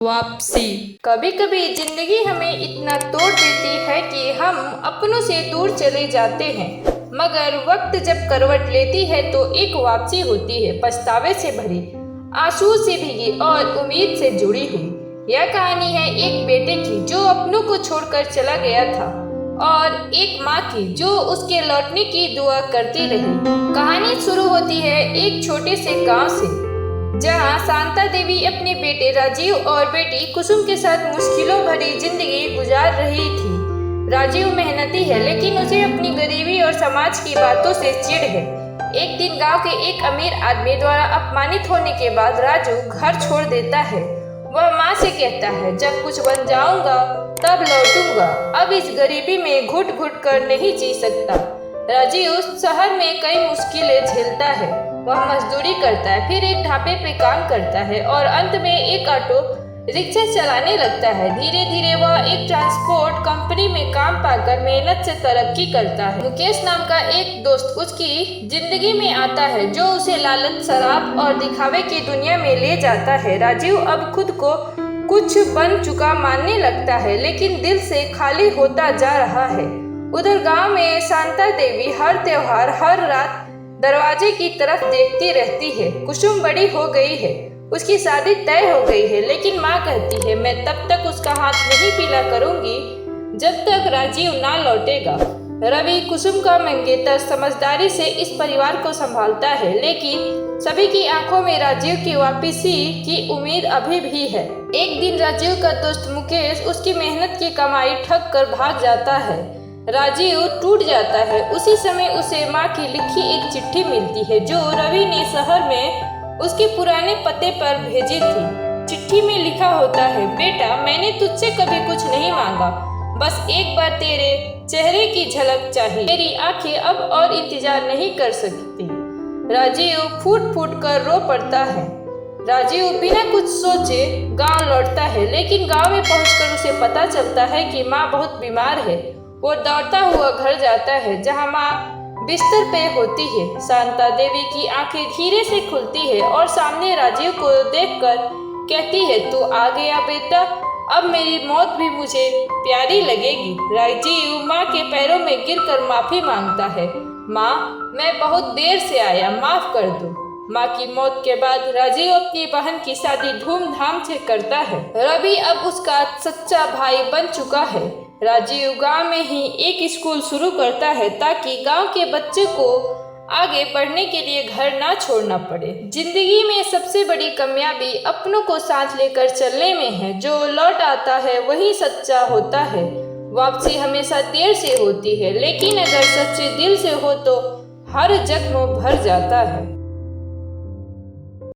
वापसी। कभी कभी जिंदगी हमें इतना तोड़ देती है कि हम अपनों से दूर चले जाते हैं, मगर वक्त जब करवट लेती है तो एक वापसी होती है, पछतावे से भरी, आंसू से भीगी और उम्मीद से जुड़ी हुई। यह कहानी है एक बेटे की जो अपनों को छोड़कर चला गया था और एक माँ की जो उसके लौटने की दुआ करती रही। कहानी शुरू होती है एक छोटे से गांव से, जहां शांता देवी अपने बेटे राजीव और बेटी कुसुम के साथ मुश्किलों भरी जिंदगी गुजार रही थी। राजीव मेहनती है, लेकिन उसे अपनी गरीबी और समाज की बातों से चिढ़ है। एक दिन गांव के एक अमीर आदमी द्वारा अपमानित होने के बाद राजू घर छोड़ देता है। वह माँ से कहता है, जब कुछ बन जाऊंगा तब लौटूंगा, अब इस गरीबी में घुट घुट कर नहीं जी सकता। राजीव शहर में कई मुश्किलें झेलता है। वह मजदूरी करता है, फिर एक ढाबे पे काम करता है और अंत में एक ऑटो रिक्शा चलाने लगता है। धीरे धीरे वह एक ट्रांसपोर्ट कंपनी में काम पाकर मेहनत से तरक्की करता है। मुकेश नाम का एक दोस्त उसकी जिंदगी में आता है, जो उसे लालच, शराब और दिखावे की दुनिया में ले जाता है। राजीव अब खुद को कुछ बन चुका मानने लगता है, लेकिन दिल से खाली होता जा रहा है। उधर गांव में शांता देवी हर त्योहार, हर रात दरवाजे की तरफ देखती रहती है। कुसुम बड़ी हो गई है, उसकी शादी तय हो गई है, लेकिन माँ कहती है, मैं तब तक उसका हाथ नहीं पीला करूंगी जब तक राजीव ना लौटेगा। रवि कुसुम का मंगेतर समझदारी से इस परिवार को संभालता है, लेकिन सभी की आंखों में राजीव की वापसी की उम्मीद अभी भी है। एक दिन राजीव का दोस्त मुकेश उसकी मेहनत की कमाई ठग कर भाग जाता है। राजीव टूट जाता है। उसी समय उसे माँ की लिखी एक चिट्ठी मिलती है, जो रवि ने शहर में उसके पुराने पते पर भेजी थी। चिट्ठी में लिखा होता है, बेटा, मैंने तुझसे कभी कुछ नहीं मांगा, बस एक बार तेरे चेहरे की झलक चाहिए। मेरी आंखें अब और इंतजार नहीं कर सकती। राजीव फूट फूट कर रो पड़ता है। राजीव बिना कुछ सोचे गांव लौटता है, लेकिन गांव में पहुंचकर उसे पता चलता है कि माँ बहुत बीमार है। वो दौड़ता हुआ घर जाता है, जहां माँ बिस्तर पे होती है। शांता देवी की आंखें धीरे से खुलती है और सामने राजीव को देखकर कहती है, तू आ गया बेटा, अब मेरी मौत भी मुझे प्यारी लगेगी। राजीव माँ के पैरों में गिरकर माफी मांगता है, माँ, मैं बहुत देर से आया, माफ कर दो। माँ की मौत के बाद राजीव अपनी बहन की शादी धूमधाम से करता है। रवि अब उसका सच्चा भाई बन चुका है। राजीव गांव में ही एक स्कूल शुरू करता है, ताकि गांव के बच्चे को आगे बढ़ने के लिए घर ना छोड़ना पड़े। जिंदगी में सबसे बड़ी कामयाबी अपनों को साथ लेकर चलने में है। जो लौट आता है वही सच्चा होता है। वापसी हमेशा देर से होती है, लेकिन अगर सच्चे दिल से हो तो हर जख्म भर जाता है।